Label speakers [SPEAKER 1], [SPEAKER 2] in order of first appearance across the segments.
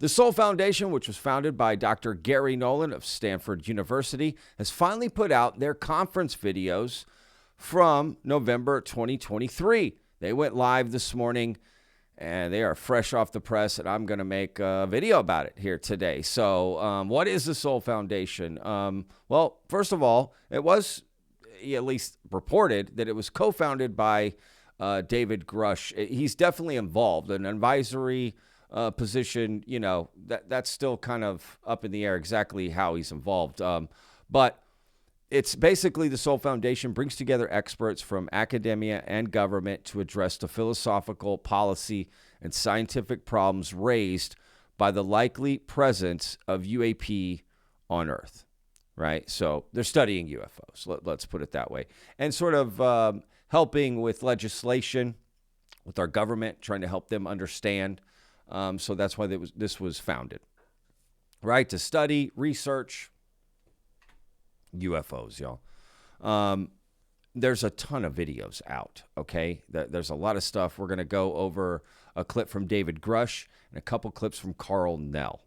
[SPEAKER 1] The Soul Foundation, which was founded by Dr. Gary Nolan of Stanford University, has finally put out their conference videos from November 2023. They went live this morning, and they are fresh off the press, and I'm going to make a video about it here today. So what is the Soul Foundation? Well, first of all, it was at least reported that it was co-founded by David Grush. He's definitely involved. An advisory position, you know, that's still kind of up in the air exactly how he's involved. But it's basically the Soul Foundation brings together experts from academia and government to address the philosophical, policy, and scientific problems raised by the likely presence of UAP on Earth, right? So they're studying UFOs, let's put it that way, and sort of helping with legislation with our government, trying to help them understand. So that's why this was founded, right? To study, research UFOs, y'all. There's a ton of videos out, okay? There's a lot of stuff. We're going to go over a clip from David Grush and a couple clips from Karl Nell.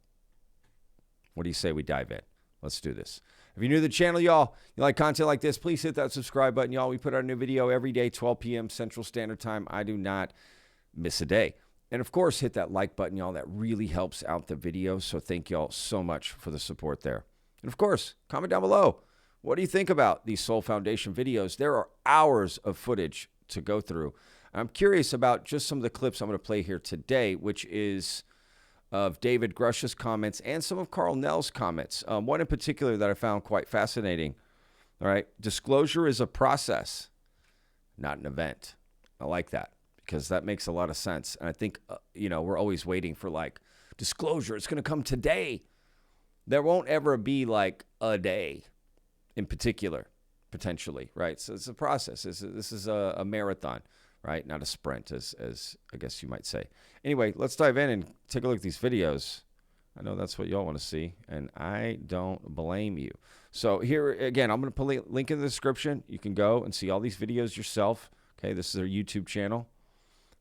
[SPEAKER 1] What do you say we dive in? Let's do this. If you're new to the channel, y'all, you like content like this, please hit that subscribe button, y'all. We put out a new video every day, 12 p.m. Central Standard Time. I do not miss a day. And, of course, hit that like button, y'all. That really helps out the video. So thank y'all so much for the support there. And, of course, comment down below. What do you think about these Soul Foundation videos? There are hours of footage to go through. I'm curious about just some of the clips I'm going to play here today, which is of David Grush's comments and some of Karl Nell's comments. One in particular that I found quite fascinating. All right. Disclosure is a process, not an event. I like that because that makes a lot of sense. And I think, you know, we're always waiting for like disclosure. It's going to come today. There won't ever be like a day in particular, potentially, right? So it's a process. This is a marathon, right? Not a sprint, as I guess you might say. Anyway, let's dive in and take a look at these videos. I know that's what y'all want to see, and I don't blame you. So here, again, I'm going to put a link in the description. You can go and see all these videos yourself. Okay, this is their YouTube channel.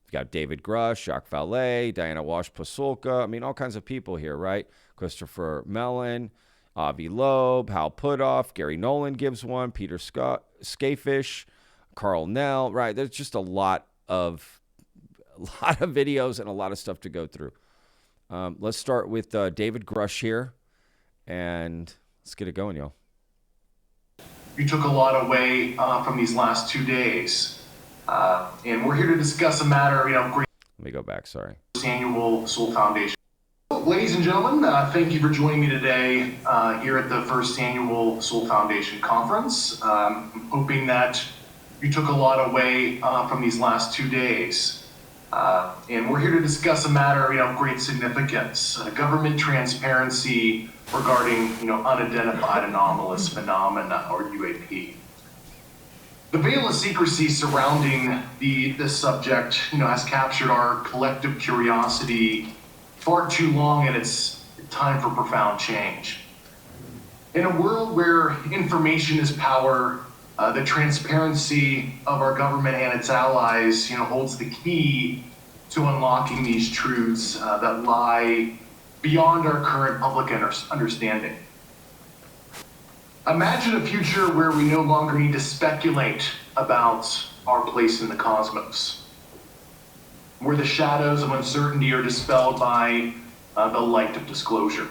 [SPEAKER 1] You've got David Grush, Jacques Vallée, Diana Wash-Pasulka. I mean, all kinds of people here, right? Christopher Mellon, Avi Loeb, Hal Puthoff, Gary Nolan gives one, Peter Skafish, Karl Nell, right? There's just a lot of videos and a lot of stuff to go through. Let's start with David Grush here, and let's get it going, y'all.
[SPEAKER 2] You took a lot away from these last 2 days, and we're here to discuss a matter, great.
[SPEAKER 1] Let me go back, sorry.
[SPEAKER 2] Annual Soul Foundation. Ladies and gentlemen, thank you for joining me today here at the first annual Soul Foundation conference. I'm hoping that you took a lot away from these last 2 days. And we're here to discuss a matter, of great significance, government transparency regarding, unidentified anomalous phenomena, or UAP. The veil of secrecy surrounding this subject, has captured our collective curiosity far too long, and it's time for profound change. In a world where information is power, the transparency of our government and its allies, holds the key to unlocking these truths that lie beyond our current public understanding. Imagine a future where we no longer need to speculate about our place in the cosmos, where the shadows of uncertainty are dispelled by the light of disclosure.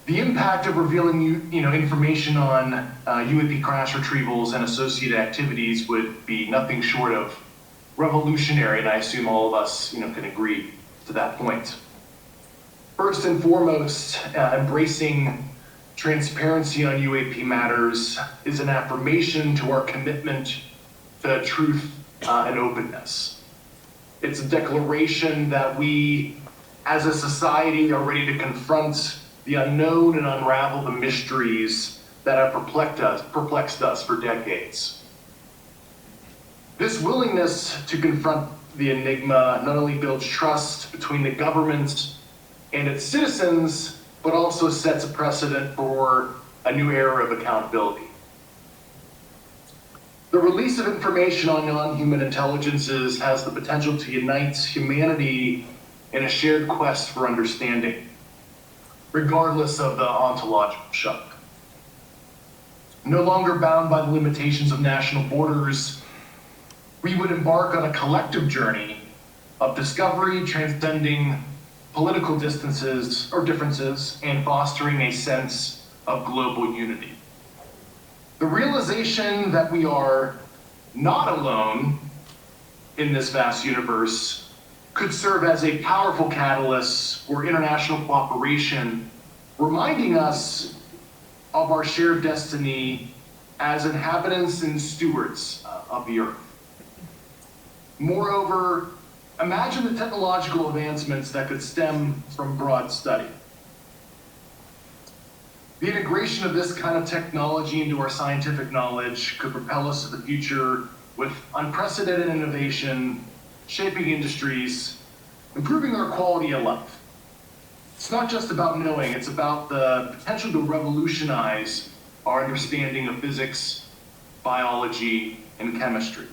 [SPEAKER 2] The impact of revealing information on UAP crash retrievals and associated activities would be nothing short of revolutionary, and I assume all of us can agree to that point. First and foremost, embracing transparency on UAP matters is an affirmation to our commitment to truth and openness. It's a declaration that we, as a society, are ready to confront the unknown and unravel the mysteries that have perplexed us for decades. This willingness to confront the enigma not only builds trust between the government and its citizens, but also sets a precedent for a new era of accountability. The release of information on non-human intelligences has the potential to unite humanity in a shared quest for understanding, regardless of the ontological shock. No longer bound by the limitations of national borders, we would embark on a collective journey of discovery transcending political distances or differences and fostering a sense of global unity. The realization that we are not alone in this vast universe could serve as a powerful catalyst for international cooperation, reminding us of our shared destiny as inhabitants and stewards of the earth. Moreover, imagine the technological advancements that could stem from broad study. The integration of this kind of technology into our scientific knowledge could propel us to the future with unprecedented innovation, shaping industries, improving our quality of life. It's not just about knowing, it's about the potential to revolutionize our understanding of physics, biology, and chemistry,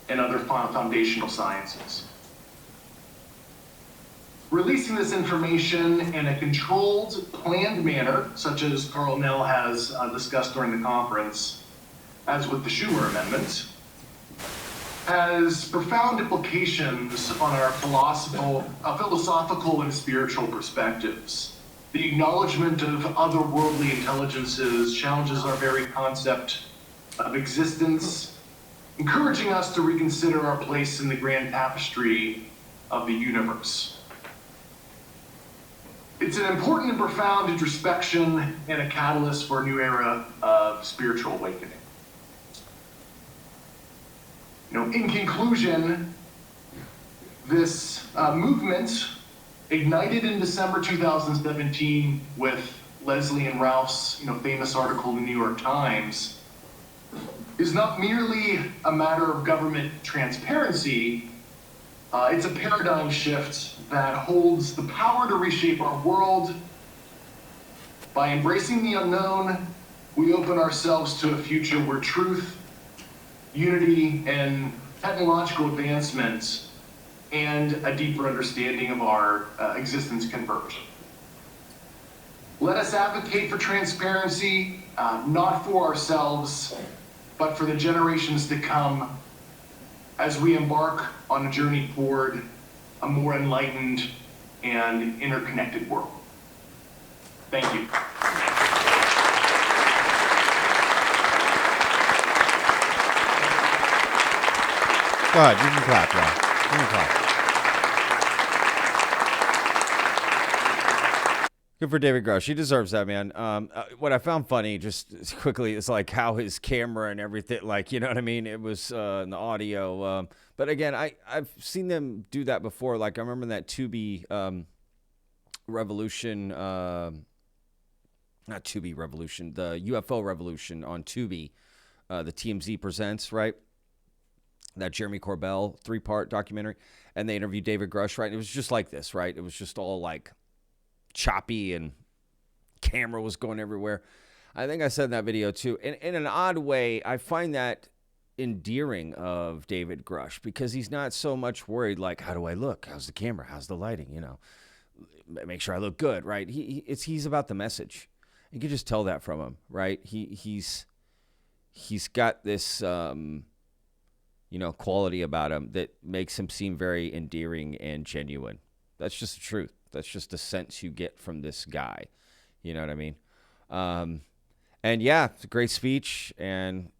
[SPEAKER 2] and other foundational sciences. Releasing this information in a controlled, planned manner, such as Karl Nell has discussed during the conference, as with the Schumer Amendment, has profound implications on our philosophical and spiritual perspectives. The acknowledgement of otherworldly intelligences challenges our very concept of existence, encouraging us to reconsider our place in the grand tapestry of the universe. It's an important and profound introspection and a catalyst for a new era of spiritual awakening. In conclusion, this movement ignited in December 2017 with Leslie and Ralph's famous article in the New York Times is not merely a matter of government transparency. It's a paradigm shift that holds the power to reshape our world. By embracing the unknown, we open ourselves to a future where truth, unity, and technological advancements and a deeper understanding of our existence converge. Let us advocate for transparency, not for ourselves, but for the generations to come as we embark on a journey toward a more enlightened and interconnected world. Thank you.
[SPEAKER 1] Go ahead, you can clap, y'all. You can clap. Good for David Grush. He deserves that, man. What I found funny, just quickly, is like how his camera and everything, like, you know what I mean? It was in the audio. But again, I've seen them do that before. Like, I remember that Tubi Revolution, not Tubi Revolution, the UFO Revolution on Tubi, the TMZ Presents, right? That Jeremy Corbell 3-part documentary. And they interviewed David Grush, right? And it was just like this, right? It was just all like choppy and camera was going everywhere. I think I said in that video too. In an odd way, I find that endearing of David Grush because he's not so much worried like, how do I look? How's the camera? How's the lighting? Make sure I look good, right? He's about the message. You can just tell that from him, right? He's got this quality about him that makes him seem very endearing and genuine. That's just the truth. That's just the sense you get from this guy. You know what I mean? And yeah, it's a great speech and,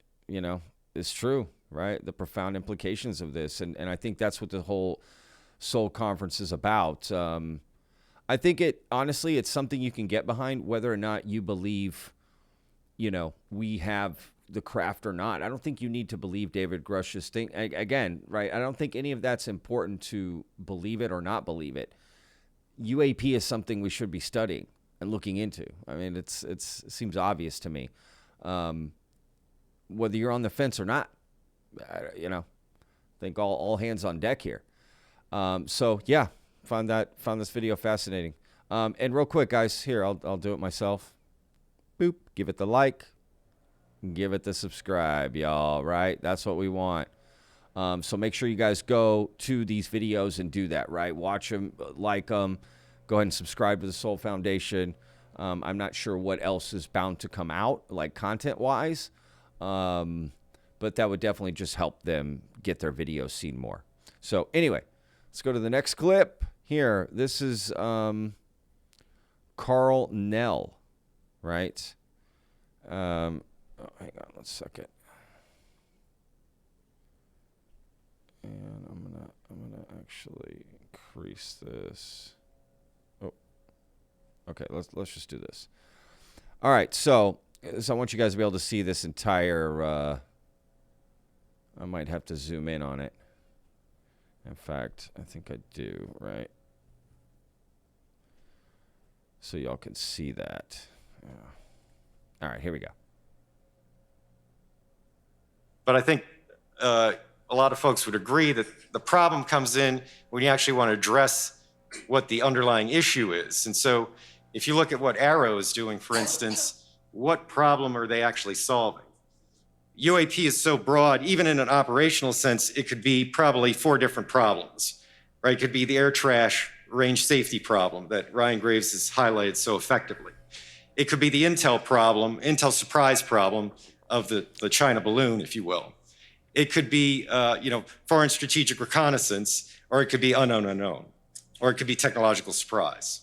[SPEAKER 1] it's true, right? The profound implications of this. And I think that's what the whole Soul Conference is about. I think honestly, it's something you can get behind whether or not you believe, we have the craft or not. I don't think you need to believe David Grush's thing. Again, right? I don't think any of that's important to believe it or not believe it. UAP is something we should be studying and looking into. I mean, it seems obvious to me. Whether you're on the fence or not, I think all hands on deck here. So yeah, found this video fascinating. And real quick, guys, here I'll do it myself. Boop, give it the like, give it the subscribe, y'all. Right, that's what we want. So make sure you guys go to these videos and do that, right? Watch them, like them. Go ahead and subscribe to the Soul Foundation. I'm not sure what else is bound to come out, like content-wise, but that would definitely just help them get their videos seen more. So anyway, let's go to the next clip here. This is Karl Nell, right? Hang on 1 second. And I'm gonna actually increase this. Oh, okay. Let's just do this. All right. So I want you guys to be able to see this entire. I might have to zoom in on it. In fact, I think I do. Right. So y'all can see that. Yeah. All right. Here we go.
[SPEAKER 3] But I think a lot of folks would agree that the problem comes in when you actually want to address what the underlying issue is. And so if you look at what Arrow is doing, for instance, what problem are they actually solving? UAP is so broad, even in an operational sense, it could be probably 4 different problems, right? It could be the air trash range safety problem that Ryan Graves has highlighted so effectively. It could be the intel problem, intel surprise problem of the China balloon, if you will. It could be, foreign strategic reconnaissance, or it could be unknown, or it could be technological surprise,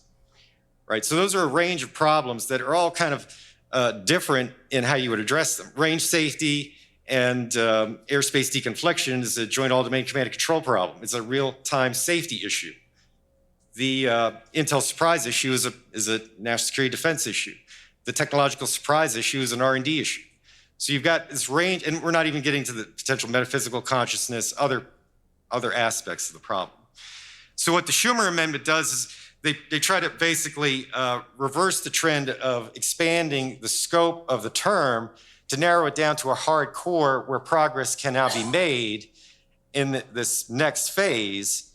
[SPEAKER 3] right? So those are a range of problems that are all kind of different in how you would address them. Range safety and airspace deconfliction is a joint all-domain command and control problem. It's a real-time safety issue. The intel surprise issue is a national security defense issue. The technological surprise issue is an R&D issue. So you've got this range, and we're not even getting to the potential metaphysical consciousness, other aspects of the problem. So what the Schumer Amendment does is they try to basically reverse the trend of expanding the scope of the term to narrow it down to a hard core where progress can now be made in this next phase.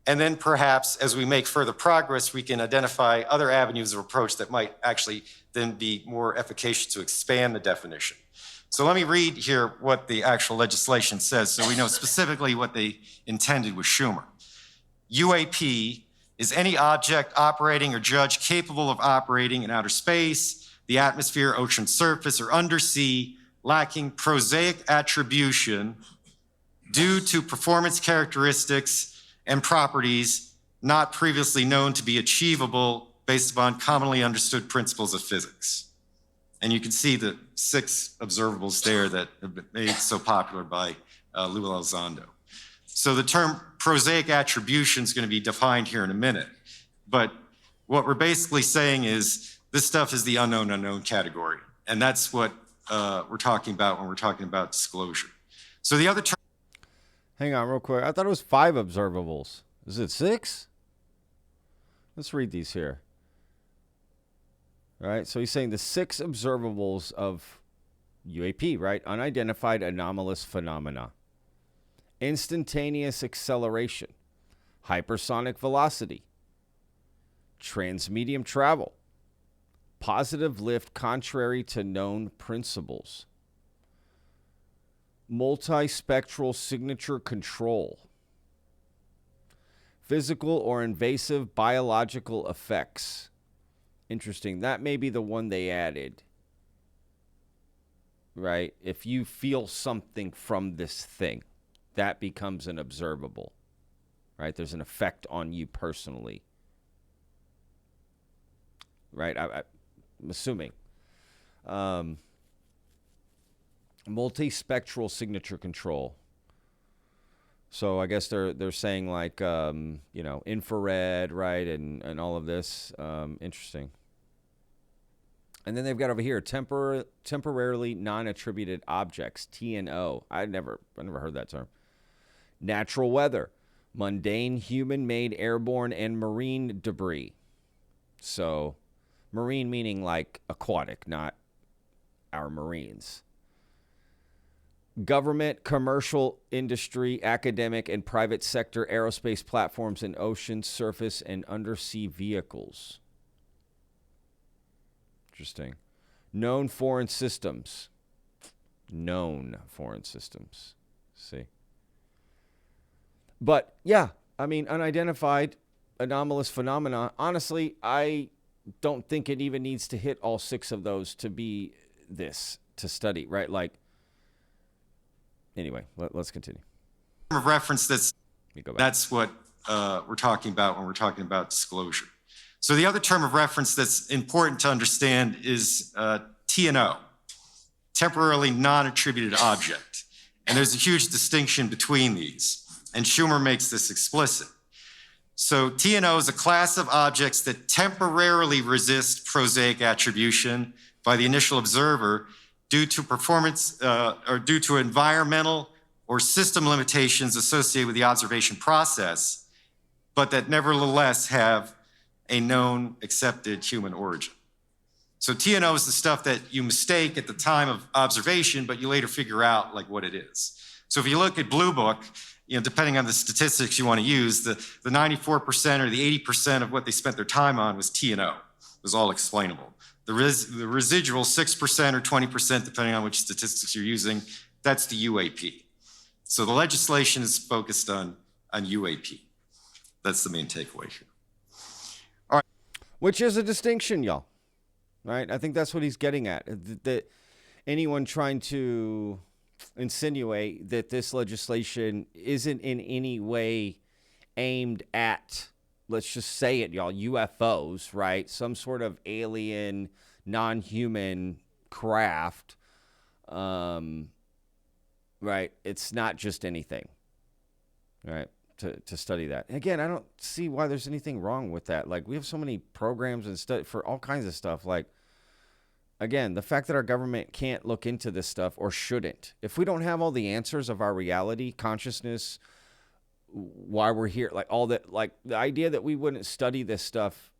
[SPEAKER 3] And then perhaps as we make further progress, we can identify other avenues of approach that might actually then be more efficacious to expand the definition. So let me read here what the actual legislation says so we know specifically what they intended with Schumer. UAP is any object operating or judged capable of operating in outer space, the atmosphere, ocean surface, or undersea, lacking prosaic attribution due to performance characteristics and properties not previously known to be achievable based upon commonly understood principles of physics. And you can see the 6 observables there that have been made so popular by Lou Elizondo. So the term prosaic attribution is going to be defined here in a minute. But what we're basically saying is this stuff is the unknown category. And that's what we're talking about when we're talking about disclosure. So the other term.
[SPEAKER 1] Hang on real quick. I thought it was 5 observables. Is it 6? Let's read these here. All right. So he's saying the 6 observables of UAP, right? Unidentified anomalous phenomena. Instantaneous acceleration. Hypersonic velocity. Transmedium travel. Positive lift contrary to known principles. Multispectral signature control. Physical or invasive biological effects. Interesting. That may be the one they added. Right? If you feel something from this thing, that becomes an observable. Right? There's an effect on you personally. Right? I'm assuming. Multispectral signature control. So I guess they're saying like infrared, right, and all of this. Interesting. And then they've got over here temporarily non-attributed objects, TNO. I never heard that term. Natural weather, mundane human-made airborne and marine debris. So marine meaning like aquatic, not our Marines. Government, commercial, industry, academic, and private sector aerospace platforms in ocean, surface, and undersea vehicles. Interesting. Known foreign systems. See. But yeah, I mean, unidentified anomalous phenomena. Honestly, I don't think it even needs to hit all 6 of those to be this to study, right? Like, anyway, let's continue.
[SPEAKER 3] Of reference
[SPEAKER 1] That's
[SPEAKER 3] what we're talking about when we're talking about disclosure. So the other term of reference that's important to understand is TNO, temporarily non-attributed object. And there's a huge distinction between these. And Schumer makes this explicit. So TNO is a class of objects that temporarily resist prosaic attribution by the initial observer due to performance or due to environmental or system limitations associated with the observation process, but that nevertheless have a known accepted human origin. So TNO is the stuff that you mistake at the time of observation, but you later figure out like what it is. So if you look at Blue Book, depending on the statistics you want to use, the 94% or the 80% of what they spent their time on was TNO. It was all explainable. The residual 6% or 20%, depending on which statistics you're using, that's the UAP. So the legislation is focused on UAP. That's the main takeaway here. All right.
[SPEAKER 1] Which is a distinction, y'all. Right? I think that's what he's getting at. That anyone trying to insinuate that this legislation isn't in any way aimed at, let's just say it, y'all, UFOs, right? Some sort of alien, non-human craft, right? It's not just anything, right? To study that. Again, I don't see why there's anything wrong with that. Like, we have so many programs and stuff for all kinds of stuff. Like, again, the fact that our government can't look into this stuff or shouldn't. If we don't have all the answers of our reality, consciousness, why we're here, like all that, like the idea that we wouldn't study this stuff,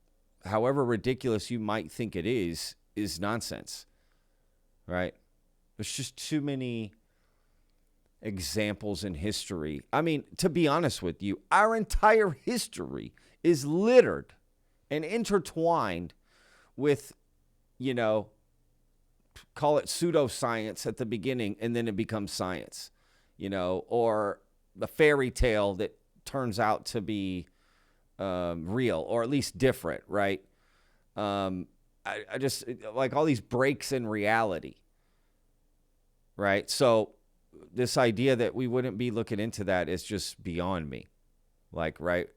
[SPEAKER 1] however ridiculous you might think it is nonsense, right? There's just too many examples in history. I mean, to be honest with you, our entire history is littered and intertwined with, call it pseudoscience at the beginning, and then it becomes science, or the fairy tale that turns out to be real, or at least different, right? I just, like, all these breaks in reality, right? So this idea that we wouldn't be looking into that is just beyond me. Like, right?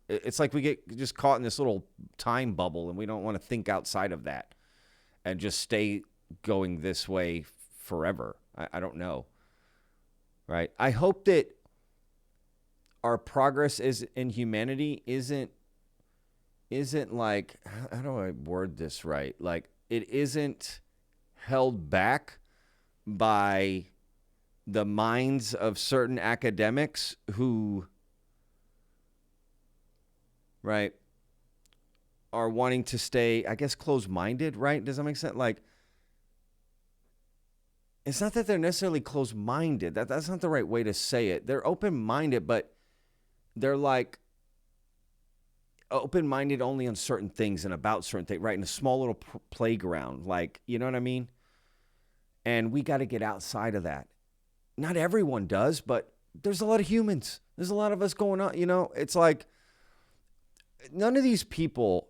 [SPEAKER 1] It's like we get just caught in this little time bubble, and we don't want to think outside of that and just stay going this way forever. I don't know. Right? I hope that our progress in humanity isn't like, how do I word this right? Like, it isn't held back by the minds of certain academics who, right, are wanting to stay, I guess, closed-minded, right? Does that make sense? Like, it's not that they're necessarily closed-minded. That's not the right way to say it. They're open-minded, but they're like open-minded only on certain things and about certain things, right? In a small little playground, like, you know what I mean? And we got to get outside of that. Not everyone does, but there's a lot of humans. There's a lot of us going on, It's like none of these people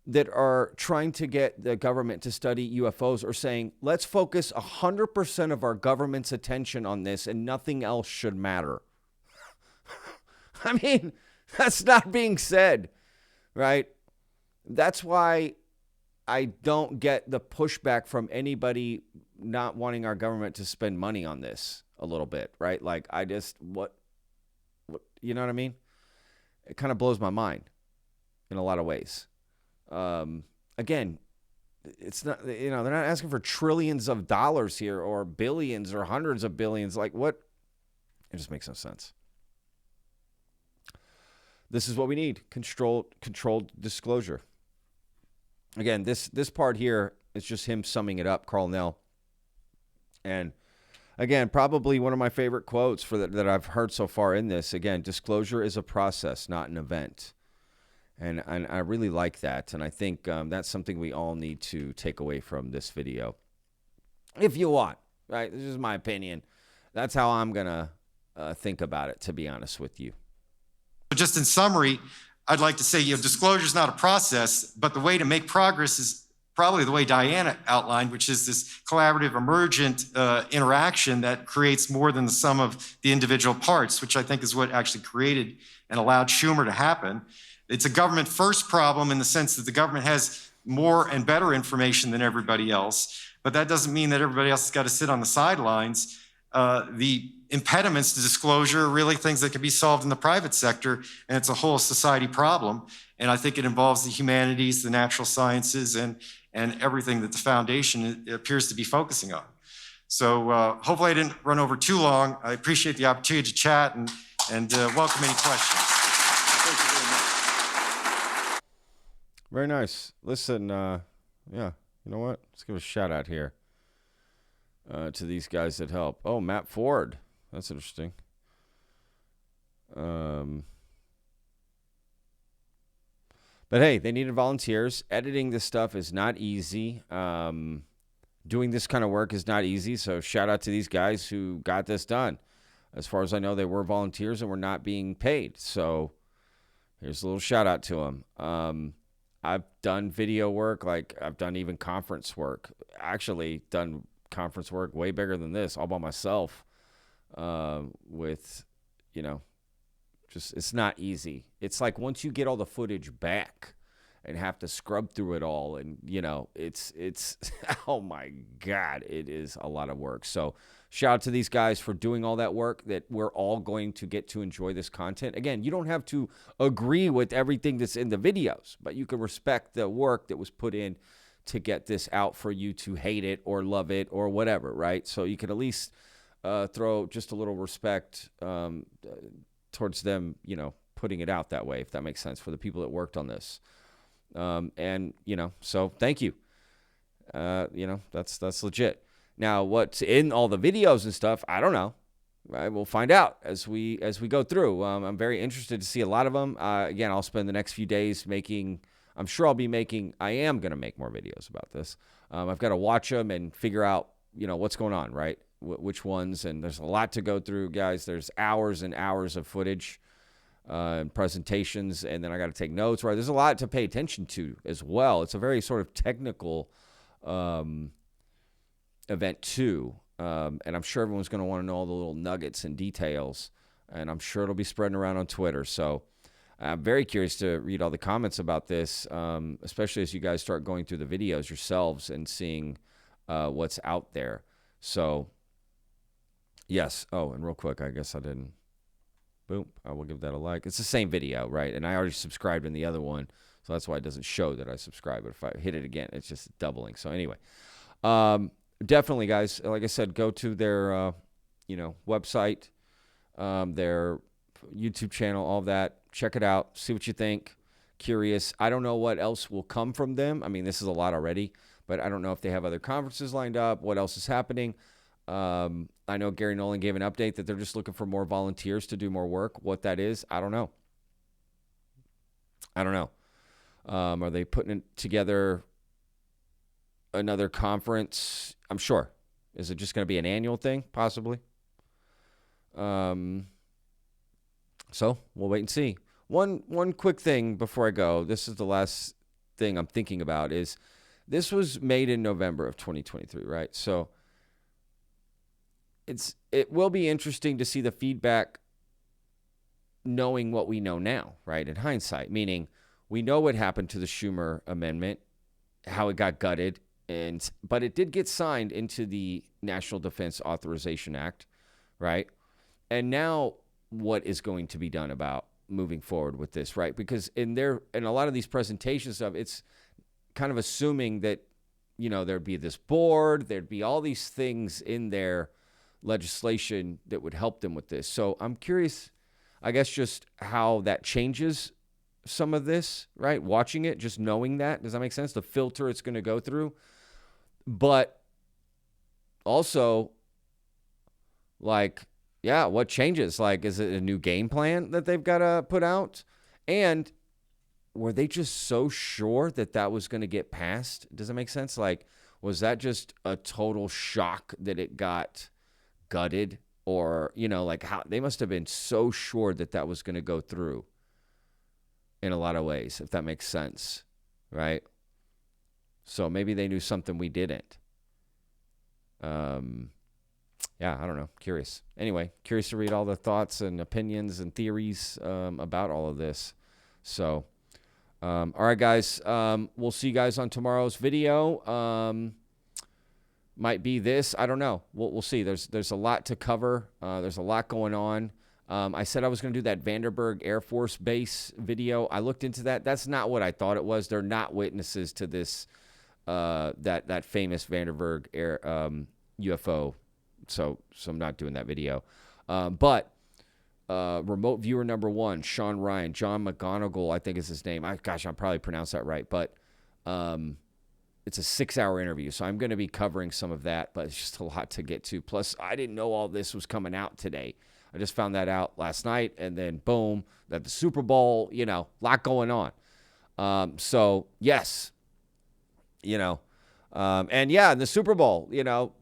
[SPEAKER 1] that are trying to get the government to study UFOs are saying, let's focus 100% of our government's attention on this and nothing else should matter. I mean, that's not being said, right? That's why I don't get the pushback from anybody not wanting our government to spend money on this a little bit, right? Like, I just, what you know what I mean? It kind of blows my mind in a lot of ways. Again, it's not, they're not asking for trillions of dollars here or billions or hundreds of billions. Like, what? It just makes no sense. This is what we need. Controlled disclosure. Again, this part here is just him summing it up, Karl Nell. And again, probably one of my favorite quotes that I've heard so far in this. Again, disclosure is a process, not an event. And I really like that. And I think that's something we all need to take away from this video. If you want, right? This is my opinion. That's how I'm going to think about it, to be honest with you.
[SPEAKER 3] Just in summary, I'd like to say, disclosure is not a process, but the way to make progress is probably the way Diana outlined, which is this collaborative, emergent interaction that creates more than the sum of the individual parts, which I think is what actually created and allowed Schumer to happen. It's a government first problem in the sense that the government has more and better information than everybody else, but that doesn't mean that everybody else has got to sit on the sidelines. The impediments to disclosure are really things that can be solved in the private sector, and it's a whole society problem. And I think it involves the humanities, the natural sciences, and everything that the foundation appears to be focusing on. So hopefully I didn't run over too long. I appreciate the opportunity to chat and welcome any questions. Thank you very much.
[SPEAKER 1] Very nice. Listen, yeah, you know what? Let's give a shout out here to these guys that help. Oh, Matt Ford. That's interesting. But hey, they needed volunteers. Editing this stuff is not easy. Doing this kind of work is not easy. So shout out to these guys who got this done. As far as I know, they were volunteers and were not being paid. So here's a little shout out to them. I've done video work, like I've done even conference work. Actually done conference work way bigger than this, all by myself. With, just, it's not easy. It's like once you get all the footage back and have to scrub through it all, and it's oh my God, it is a lot of work. So shout out to these guys for doing all that work, that we're all going to get to enjoy this content. Again, you don't have to agree with everything that's in the videos, but you can respect the work that was put in to get this out for you to hate it or love it or whatever, right? So you can at least throw just a little respect towards them, putting it out that way, if that makes sense, for the people that worked on this. So thank you. That's legit. Now, what's in all the videos and stuff, I don't know. Right? We'll find out as we go through. I'm very interested to see a lot of them. Again, I'll spend the next few days making. I am going to make more videos about this. I've got to watch them and figure out, what's going on, right? Which ones. And there's a lot to go through, guys. There's hours and hours of footage and presentations. And then I got to take notes, right? There's a lot to pay attention to as well. It's a very sort of technical event too. And I'm sure everyone's going to want to know all the little nuggets and details. And I'm sure it'll be spreading around on Twitter. So I'm very curious to read all the comments about this, especially as you guys start going through the videos yourselves and seeing what's out there. So, yes. Oh, and real quick, I guess I didn't. Boom. I will give that a like. It's the same video, right? And I already subscribed in the other one, so that's why it doesn't show that I subscribed. But if I hit it again, it's just doubling. So anyway, definitely, guys, like I said, go to their, website, their YouTube channel, all that. Check it out. See what you think. Curious. I don't know what else will come from them. I mean, this is a lot already, but I don't know if they have other conferences lined up, what else is happening. I know Gary Nolan gave an update that they're just looking for more volunteers to do more work. What that is, I don't know. Are they putting together another conference? I'm sure. Is it just going to be an annual thing? Possibly. So we'll wait and see. One quick thing before I go. This is the last thing I'm thinking about. Is this was made in November of 2023, right? So it will be interesting to see the feedback, knowing what we know now, right? In hindsight, meaning we know what happened to the Schumer Amendment, how it got gutted, but it did get signed into the National Defense Authorization Act, right? And now what is going to be done about moving forward with this, right? Because in a lot of these presentations stuff, it's kind of assuming that, there'd be this board, there'd be all these things in their legislation that would help them with this. So I'm curious, I guess, just how that changes some of this, right? Watching it, just knowing that. Does that make sense? The filter it's going to go through. But also, what changes? Is it a new game plan that they've got to put out? And were they just so sure that was going to get passed? Does that make sense? Was that just a total shock that it got gutted? or, you know, like how they must have been so sure that that was going to go through in a lot of ways, if that makes sense, right? So maybe they knew something we didn't. Yeah, I don't know. Curious. Anyway, curious to read all the thoughts and opinions and theories about all of this. So, all right, guys. We'll see you guys on tomorrow's video. Might be this. I don't know. We'll see. There's a lot to cover. There's a lot going on. I said I was going to do that Vandenberg Air Force Base video. I looked into that. That's not what I thought it was. They're not witnesses to this that famous Vandenberg Air UFO. So I'm not doing that video. But remote viewer number 1, Sean Ryan, John McGonigal, I think is his name. Gosh, I'll probably pronounce that right. But it's a 6-hour interview, so I'm going to be covering some of that, but it's just a lot to get to. Plus, I didn't know all this was coming out today. I just found that out last night, and then boom, that the Super Bowl, you know, a lot going on. So, yes, you know, and yeah, the Super Bowl, you know,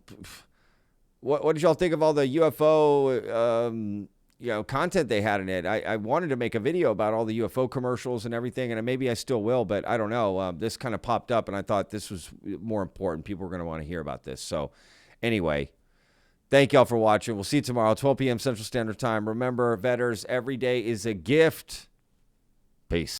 [SPEAKER 1] what did y'all think of all the UFO, you know, content they had in it? I wanted to make a video about all the UFO commercials and everything, and maybe I still will, but I don't know. This kind of popped up, and I thought this was more important. People were going to want to hear about this. So anyway, thank y'all for watching. We'll see you tomorrow, 12 p.m. Central Standard Time. Remember, vetters, every day is a gift. Peace.